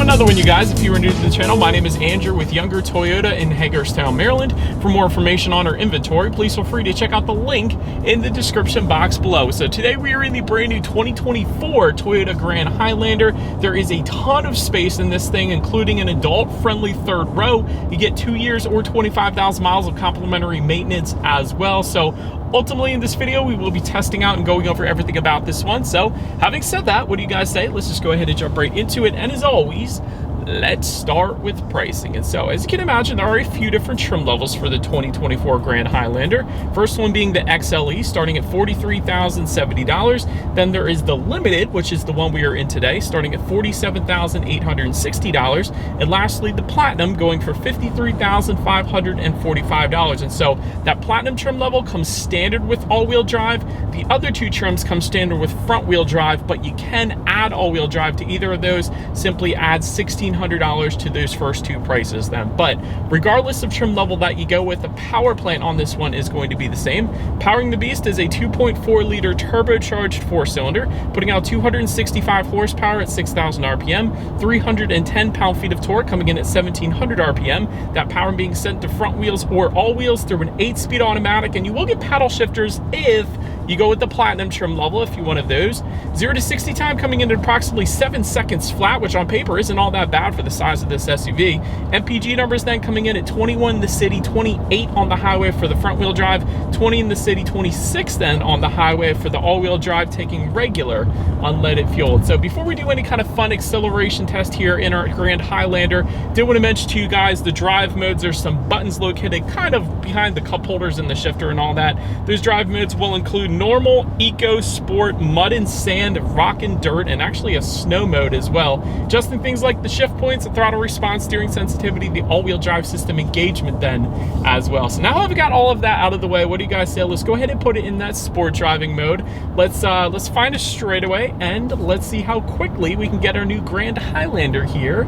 another one, you guys. If you are new to the channel, my name is Andrew with Younger Toyota in Hagerstown, Maryland. For more information on our inventory, please feel free to check out the link in the description box below. So today we are in the brand new 2024 Toyota Grand Highlander. There is a ton of space in this thing, including an adult-friendly third row. You get 2 years or 25,000 miles of complimentary maintenance as well. So ultimately, in this video, we will be testing out and going over everything about this one. So having said that, what do you guys say? Let's just go ahead and jump right into it. And as always, let's start with pricing. And so, as you can imagine, there are a few different trim levels for the 2024 Grand Highlander. First one being the XLE, starting at $43,070. Then there is the Limited, which is the one we are in today, starting at $47,860. And lastly, the Platinum, going for $53,545. And so that Platinum trim level comes standard with all-wheel drive. The other two trims come standard with front-wheel drive, but you can add all-wheel drive to either of those. Simply add $1,600 to those first two prices then. But regardless of trim level that you go with, the power plant on this one is going to be the same. Powering the beast is a 2.4 liter turbocharged 4-cylinder, putting out 265 horsepower at 6,000 RPM, 310 pound-feet of torque coming in at 1,700 RPM. That power being sent to front wheels or all wheels through an 8-speed automatic, and you will get paddle shifters if you go with the Platinum trim level, if you want of those. 0 to 60 time coming in at approximately 7 seconds flat, which on paper isn't all that bad for the size of this SUV. MPG numbers then coming in at 21 in the city, 28 on the highway for the front wheel drive, 20 in the city, 26 then on the highway for the all-wheel drive, taking regular unleaded fuel. So before we do any kind of fun acceleration test here in our Grand Highlander, did want to mention to you guys the drive modes. There's some buttons located kind of behind the cup holders and the shifter and all that. Those drive modes will include normal, eco, sport, mud and sand, rock and dirt, and actually a snow mode as well. Adjusting things like the shift points, the throttle response, steering sensitivity, the all-wheel drive system engagement then as well. So now that I've got all of that out of the way, what do you guys say? Let's go ahead and put it in that sport driving mode. Let's find a straightaway and let's see how quickly we can get our new Grand Highlander here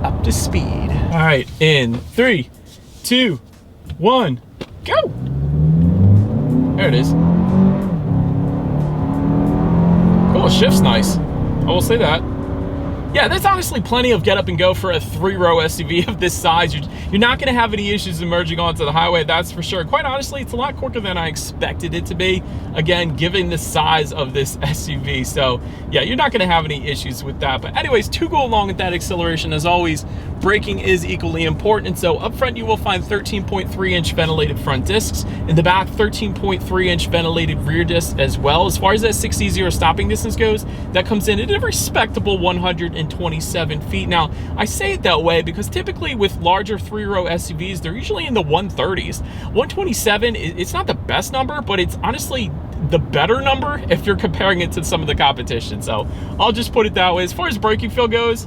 up to speed. All right, in 3, 2, 1, go. There it is. Cool, shift's nice. I will say that. Yeah, there's honestly plenty of get up and go for a 3-row SUV of this size. You're not going to have any issues emerging onto the highway, that's for sure. Quite honestly, it's a lot quicker than I expected it to be, again, given the size of this SUV. So yeah, you're not going to have any issues with that. But anyways, to go along with that acceleration, as always, braking is equally important. And so up front, you will find 13.3-inch ventilated front discs. In the back, 13.3-inch ventilated rear discs as well. As far as that 6E0 stopping distance goes, that comes in at a respectable 127 feet. Now, I say it that way because typically with larger 3-row SUVs, they're usually in the 130s. 127, it's not the best number, but it's honestly the better number if you're comparing it to some of the competition. So I'll just put it that way. As far as braking feel goes,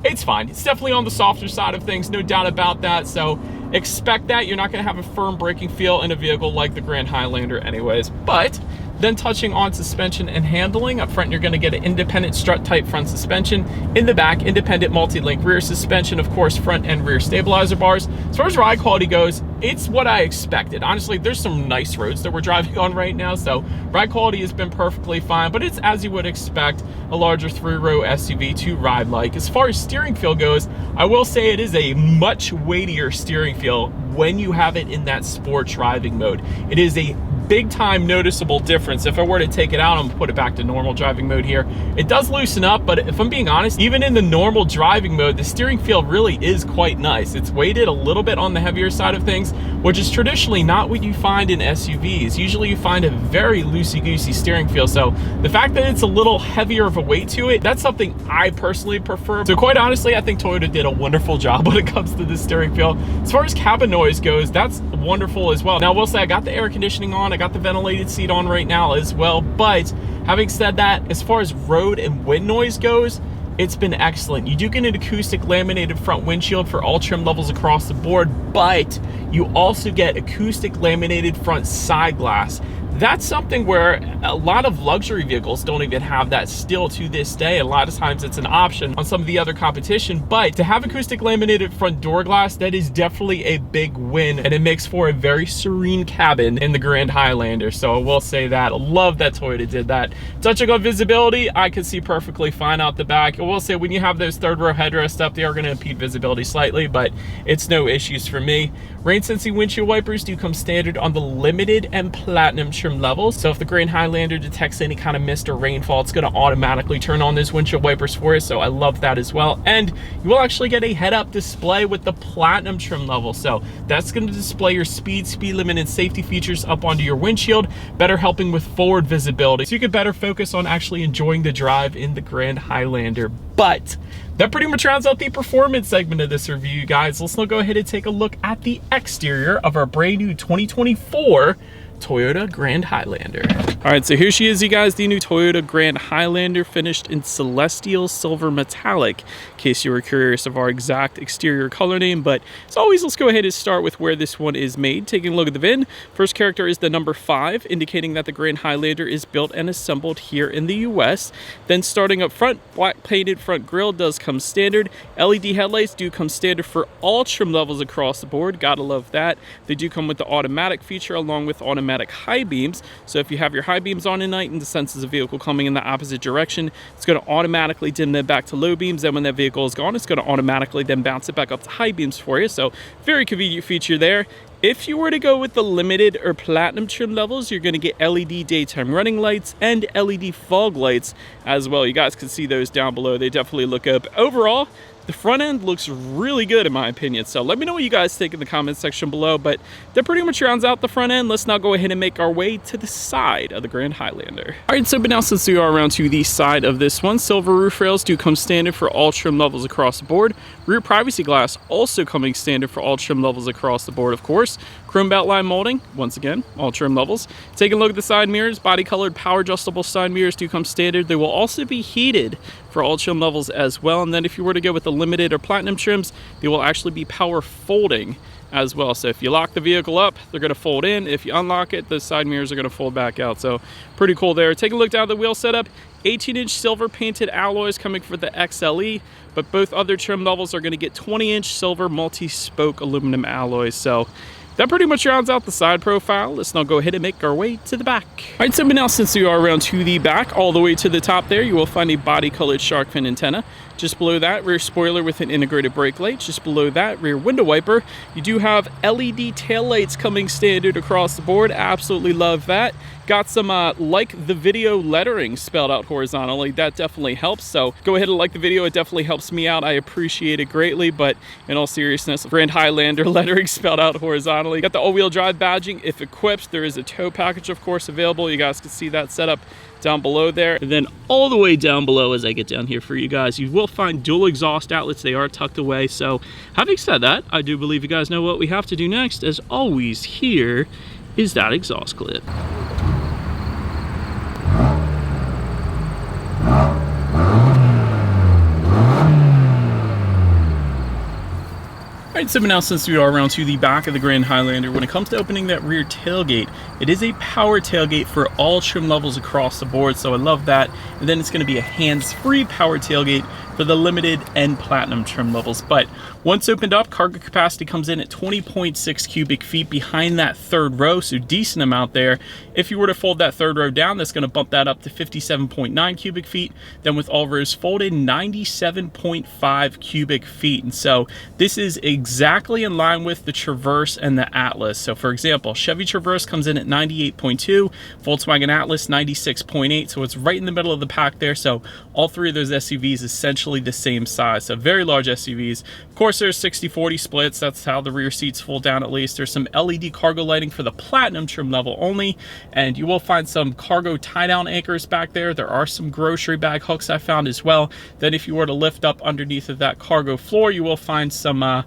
it's fine. It's definitely on the softer side of things, no doubt about that. So expect that. You're not going to have a firm braking feel in a vehicle like the Grand Highlander anyways. But then touching on suspension and handling, up front you're going to get an independent strut type front suspension. In the back, independent multi-link rear suspension, of course front and rear stabilizer bars. As far as ride quality goes, it's what I expected. Honestly, there's some nice roads that we're driving on right now, so ride quality has been perfectly fine, but it's as you would expect a larger 3-row SUV to ride like. As far as steering feel goes, I will say it is a much weightier steering feel when you have it in that sport driving mode. It is a big time noticeable difference. If I were to take it out and put it back to normal driving mode here, it does loosen up, but if I'm being honest, even in the normal driving mode, the steering feel really is quite nice. It's weighted a little bit on the heavier side of things, which is traditionally not what you find in SUVs. Usually you find a very loosey-goosey steering feel. So the fact that it's a little heavier of a weight to it, that's something I personally prefer. So quite honestly, I think Toyota did a wonderful job when it comes to the steering feel. As far as cabin noise goes, that's wonderful as well. Now I will say I got the air conditioning on, I got the ventilated seat on right now as well, but having said that, as far as road and wind noise goes, it's been excellent. You do get an acoustic laminated front windshield for all trim levels across the board, but you also get acoustic laminated front side glass. That's something where a lot of luxury vehicles don't even have that still to this day. A lot of times it's an option on some of the other competition, but to have acoustic laminated front door glass, that is definitely a big win, and it makes for a very serene cabin in the Grand Highlander. So I will say that. I love that Toyota did that. Touching on visibility, I can see perfectly fine out the back. I will say when you have those third row headrests up, they are going to impede visibility slightly, but it's no issues for me. Rain sensing windshield wipers do come standard on the limited and platinum trim levels. So if the Grand Highlander detects any kind of mist or rainfall, it's going to automatically turn on those windshield wipers for you. So I love that as well. And you will actually get a head-up display with the platinum trim level. So that's going to display your speed limit, and safety features up onto your windshield, better helping with forward visibility. So you can better focus on actually enjoying the drive in the Grand Highlander. But that pretty much rounds out the performance segment of this review, guys. Let's now go ahead and take a look at the exterior of our brand new 2024 Toyota Grand Highlander. All right, so here she is, you guys, the new Toyota Grand Highlander, finished in Celestial Silver Metallic, in case you were curious of our exact exterior color name. But as always, let's go ahead and start with where this one is made. Taking a look at the VIN, first character is the number 5, indicating that the Grand Highlander is built and assembled here in the US. Then starting up front, black painted front grille does come standard. LED headlights do come standard for all trim levels across the board. Gotta love that. They do come with the automatic feature along with automatic high beams. So if you have your high beams on at night and the senses of vehicle coming in the opposite direction, it's going to automatically dim them back to low beams. Then when that vehicle is gone, it's going to automatically then bounce it back up to high beams for you. So very convenient feature there. If you were to go with the limited or platinum trim levels, you're going to get LED daytime running lights and LED fog lights as well. You guys can see those down below. They definitely look up. Overall, the front end looks really good in my opinion. So let me know what you guys think in the comment section below, but that pretty much rounds out the front end. Let's now go ahead and make our way to the side of the Grand Highlander. All right, so but now since we are around to the side of this one, silver roof rails do come standard for all trim levels across the board. Rear privacy glass also coming standard for all trim levels across the board, of course. Chrome beltline molding, once again, all trim levels. Taking a look at the side mirrors, body colored power adjustable side mirrors do come standard. They will also be heated for all trim levels as well. And then if you were to go with the limited or platinum trims, they will actually be power folding as well. So if you lock the vehicle up, they're going to fold in. If you unlock it, the side mirrors are going to fold back out. So pretty cool there. Take a look down at the wheel setup. 18-inch silver painted alloys coming for the XLE, but both other trim levels are going to get 20-inch silver multi-spoke aluminum alloys. So that pretty much rounds out the side profile. Let's now go ahead and make our way to the back. All right, so now since we are around to the back, all the way to the top there, you will find a body-colored shark fin antenna. Just below that, rear spoiler with an integrated brake light. Just below that, rear window wiper. You do have LED taillights coming standard across the board. Absolutely love that. Got some like the video lettering spelled out horizontally. That definitely helps. So go ahead and like the video. It definitely helps me out. I appreciate it greatly. But in all seriousness, Grand Highlander lettering spelled out horizontally. Got the all-wheel drive badging if equipped. There is a tow package, of course, available. You guys can see that setup down below there. And then all the way down below, as I get down here for you guys, you will find dual exhaust outlets. They are tucked away. So having said that, I do believe you guys know what we have to do next. As always, here is that exhaust clip. All right, so now since we are around to the back of the Grand Highlander, when it comes to opening that rear tailgate, it is a power tailgate for all trim levels across the board, so I love that. And then it's going to be a hands-free power tailgate for the limited and platinum trim levels. But once opened up, cargo capacity comes in at 20.6 cubic feet behind that third row, so decent amount there. If you were to fold that third row down, that's going to bump that up to 57.9 cubic feet. Then with all rows folded, 97.5 cubic feet. And so this is exactly in line with the Traverse and the Atlas. So for example, Chevy Traverse comes in at 98.2, Volkswagen Atlas 96.8, so it's right in the middle of the pack there. So all three of those SUVs essentially the same size, so very large SUVs. Of course, there's 60-40 splits. That's how the rear seats fold down at least. There's some LED cargo lighting for the platinum trim level only, and you will find some cargo tie-down anchors back there. There are some grocery bag hooks I found as well. Then if you were to lift up underneath of that cargo floor, you will find some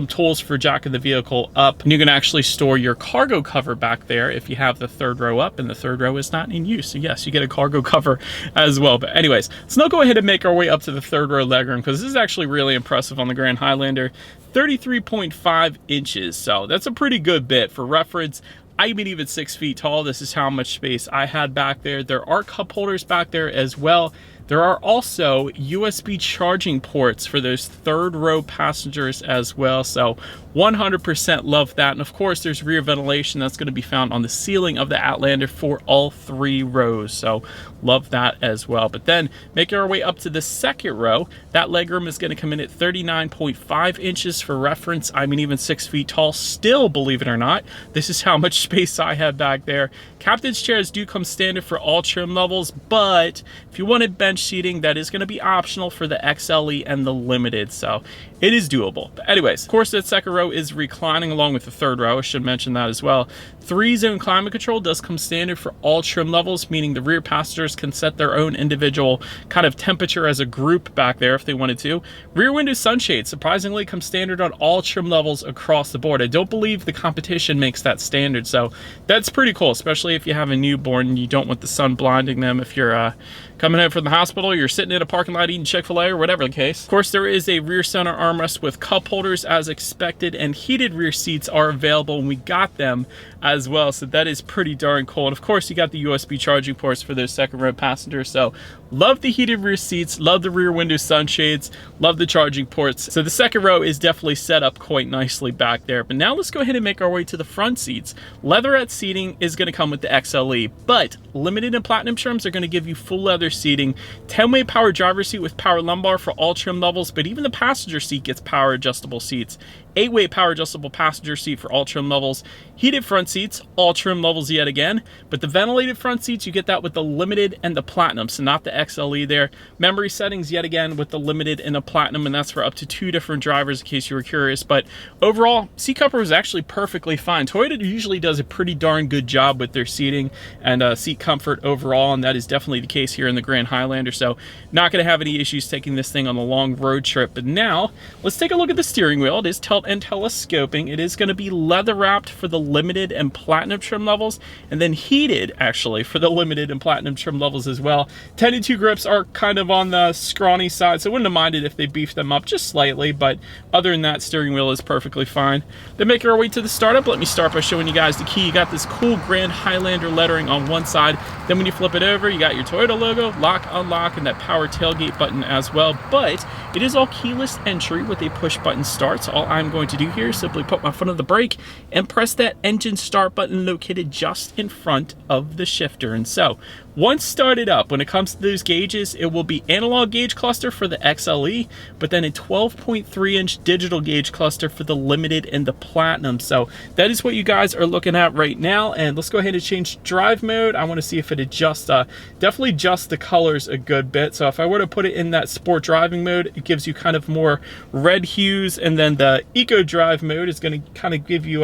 tools for jacking the vehicle up. And you can actually store your cargo cover back there if you have the third row up and the third row is not in use. So yes, you get a cargo cover as well. But anyways, let's now go ahead and make our way up to the third row legroom, because this is actually really impressive on the Grand Highlander. 33.5 inches, so that's a pretty good bit. For reference, I mean even 6 feet tall. This is how much space I had back there. There are cup holders back there as well. There are also USB charging ports for those third row passengers as well. So 100% love that. And of course, there's rear ventilation that's going to be found on the ceiling of the Outlander for all 3 rows. So love that as well. But then making our way up to the second row, that legroom is going to come in at 39.5 inches for reference. I mean, even 6 feet tall still, believe it or not. This is how much space I had back there. Captain's chairs do come standard for all trim levels, but if you wanted bench seating, that is going to be optional for the XLE and the Limited, so it is doable. But anyways, of course, that second row is reclining along with the third row. I should mention that as well. 3-zone climate control does come standard for all trim levels, meaning the rear passengers can set their own individual kind of temperature as a group back there if they wanted to. Rear window sunshades surprisingly come standard on all trim levels across the board. I don't believe the competition makes that standard, so that's pretty cool, especially if you have a newborn and you don't want the sun blinding them. If you're coming home from the hospital, you're sitting in a parking lot eating Chick-fil-A or whatever the case. Of course, there is a rear center armrest with cup holders as expected, and heated rear seats are available, and we got them as well, so that is pretty darn cool. And of course, you got the USB charging ports for those second row passengers, so love the heated rear seats, love the rear window sunshades, love the charging ports. So the second row is definitely set up quite nicely back there. But now let's go ahead and make our way to the front seats. Leatherette seating is going to come with the XLE, but Limited and Platinum trims are going to give you full leather seating, 10-way power driver's seat with power lumbar for all trim levels, but even the passenger seat gets power adjustable seats. 8-way power adjustable passenger seat for all trim levels, heated front seats, all trim levels yet again, but the ventilated front seats, you get that with the Limited and the Platinum, so not the XLE there. Memory settings yet again with the Limited and the Platinum, and that's for up to 2 different drivers in case you were curious. But overall, seat comfort was actually perfectly fine. Toyota usually does a pretty darn good job with their seating and seat comfort overall, and that is definitely the case here in the Grand Highlander, so not going to have any issues taking this thing on a long road trip. But now, let's take a look at the steering wheel. It is tilt and telescoping. It is going to be leather wrapped for the Limited and Platinum trim levels, and then heated actually for the Limited and Platinum trim levels as well. 10-2 grips are kind of on the scrawny side, so I wouldn't have minded if they beefed them up just slightly, but other than that, steering wheel is perfectly fine. Then making our way to the startup, let me start by showing you guys the key. You got this cool Grand Highlander lettering on one side, then when you flip it over, you got your Toyota logo, lock, unlock, and that power tailgate button as well. But it is all keyless entry with a push button start, so all I'm going to do here is simply put my foot on the brake and press that engine start button located just in front of the shifter. And so once started up, when it comes to those gauges, it will be analog gauge cluster for the XLE, but then a 12.3-inch digital gauge cluster for the Limited and the Platinum. So that is what you guys are looking at right now. And let's go ahead and change drive mode. I want to see if it adjusts, definitely adjusts the colors a good bit. So if I were to put it in that sport driving mode, it gives you kind of more red hues, and then the eco drive mode is going to kind of give you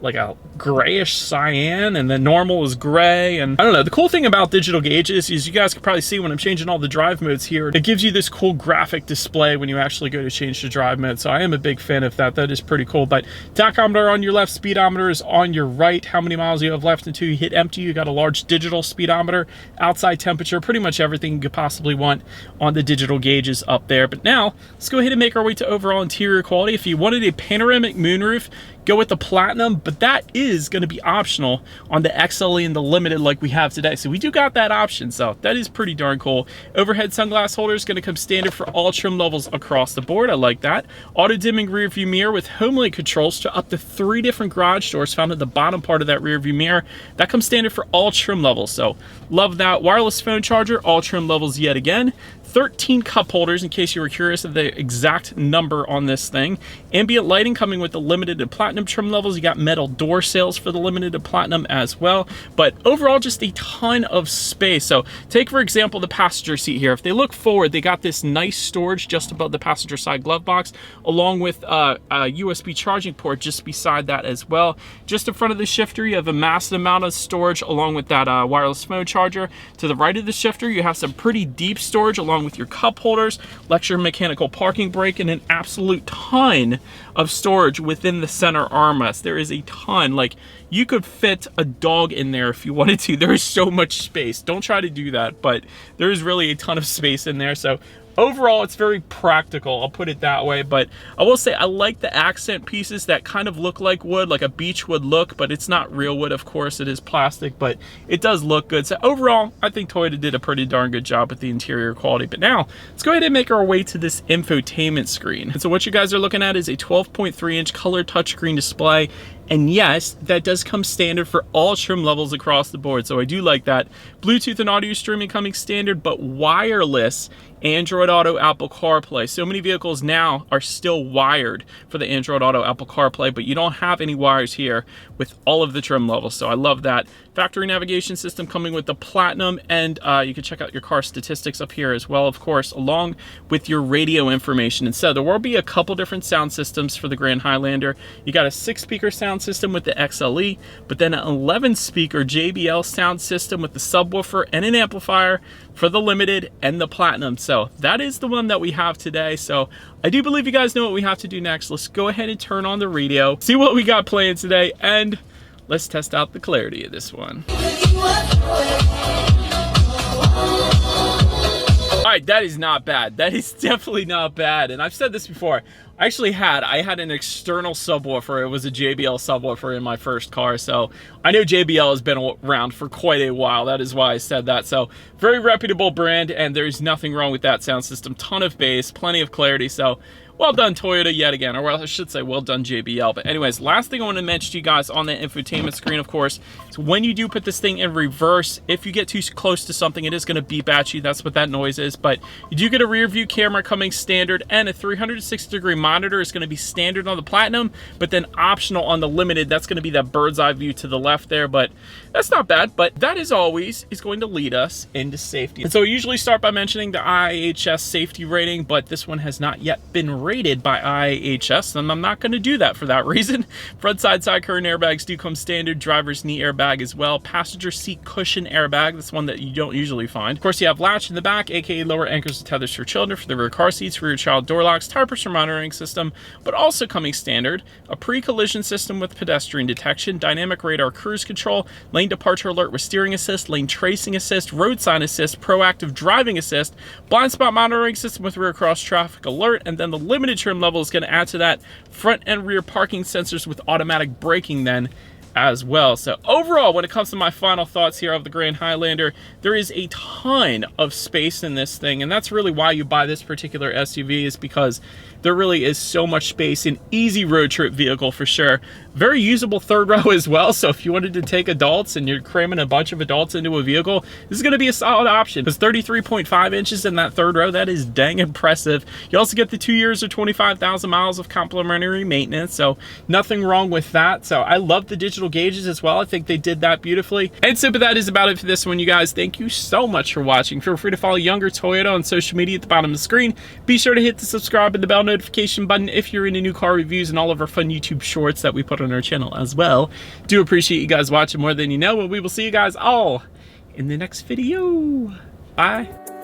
like a grayish cyan, and then normal is gray. And I don't know, the cool thing about digital gauges is you guys can probably see when I'm changing all the drive modes here, it gives you this cool graphic display when you actually go to change the drive mode. So I am a big fan of that. That is pretty cool. But tachometer on your left, speedometer is on your right. How many miles you have left until you hit empty. You got a large digital speedometer, outside temperature, pretty much everything you could possibly want on the digital gauges up there. But now let's go ahead and make our way to overall interior quality. If you wanted a panoramic moonroof, go with the Platinum, but that is going to be optional on the XLE and the Limited like we have today. So we do got that option, so that is pretty darn cool. Overhead sunglass holder is going to come standard for all trim levels across the board. I like that. Auto dimming rear view mirror with HomeLink controls to up to 3 different garage doors found at the bottom part of that rear view mirror. That comes standard for all trim levels, so love that. Wireless phone charger, all trim levels yet again. 13 cup holders, in case you were curious of the exact number on this thing. Ambient lighting coming with the Limited and Platinum trim levels. You got metal door sills for the Limited and Platinum as well. But overall, just a ton of space. So take, for example, the passenger seat here. If they look forward, they got this nice storage just above the passenger side glove box, along with a USB charging port just beside that as well. Just in front of the shifter, you have a massive amount of storage along with that wireless phone charger. To the right of the shifter, you have some pretty deep storage along with your cup holders, electromechanical parking brake, and an absolute ton of storage within the center armrest. There is a ton, like you could fit a dog in there if you wanted to. There is so much space. Don't try to do that, but there is really a ton of space in there. So overall, it's very practical, I'll put it that way. But I will say I like the accent pieces that kind of look like wood, like a beech wood look, but it's not real wood, of course, it is plastic, but it does look good. So overall, I think Toyota did a pretty darn good job with the interior quality. But now, let's go ahead and make our way to this infotainment screen. And so what you guys are looking at is a 12.3-inch color touchscreen display. And yes, that does come standard for all trim levels across the board, so I do like that. Bluetooth and audio streaming coming standard, but wireless Android Auto, Apple CarPlay. So many vehicles now are still wired for the Android Auto, Apple CarPlay, but you don't have any wires here with all of the trim levels, so I love that. Factory navigation system coming with the Platinum, and you can check out your car statistics up here as well, of course, along with your radio information. And so there will be a couple different sound systems for the Grand Highlander. You got a 6-speaker sound system with the XLE, but then an 11-speaker JBL sound system with the subwoofer and an amplifier for the Limited and the Platinum. So that is the one that we have today. So I do believe you guys know what we have to do next. Let's go ahead and turn on the radio, see what we got playing today, and let's test out the clarity of this one. All right, that is not bad. That is definitely not bad. And I've said this before. I had an external subwoofer. It was a JBL subwoofer in my first car. So I know JBL has been around for quite a while. That is why I said that. So very reputable brand, and there's nothing wrong with that sound system. Ton of bass, plenty of clarity. So well done, Toyota, yet again, or well, I should say well done, JBL. But anyways, last thing I want to mention to you guys on the infotainment screen, of course, is when you do put this thing in reverse, if you get too close to something, it is going to beep at you. That's what that noise is. But you do get a rear view camera coming standard, and a 360-degree monitor is going to be standard on the Platinum, but then optional on the Limited. That's going to be that bird's eye view to the left there, but that's not bad. But that, as always, is going to lead us into safety. And so we usually start by mentioning the IIHS safety rating, but this one has not yet been rated by IIHS, and I'm not going to do that for that reason. Front side curtain airbags do come standard, driver's knee airbag as well, passenger seat cushion airbag, that's one that you don't usually find. Of course, you have latch in the back, aka lower anchors and tethers for children for the rear car seats, rear child door locks, tire pressure monitoring system, but also coming standard, a pre-collision system with pedestrian detection, dynamic radar cruise control, lane departure alert with steering assist, lane tracing assist, road sign assist, proactive driving assist, blind spot monitoring system with rear cross traffic alert, and then the Limited trim level is going to add to that front and rear parking sensors with automatic braking then as well. So overall, when it comes to my final thoughts here of the Grand Highlander, there is a ton of space in this thing, and that's really why you buy this particular SUV, is because there really is so much space. An easy road trip vehicle for sure. Very usable third row as well, so if you wanted to take adults and you're cramming a bunch of adults into a vehicle, this is going to be a solid option. Because 33.5 inches in that third row, that is dang impressive. You also get the 2 years or 25,000 miles of complimentary maintenance, so nothing wrong with that. So I love the digital gauges as well. I think they did that beautifully. And so, but that is about it for this one, you guys. Thank you so much for watching. Feel free to follow Younger Toyota on social media at the bottom of the screen. Be sure to hit the subscribe and the bell notification button if you're into new car reviews and all of our fun YouTube shorts that we put on our channel as well. Do appreciate you guys watching more than you know, and we will see you guys all in the next video. Bye.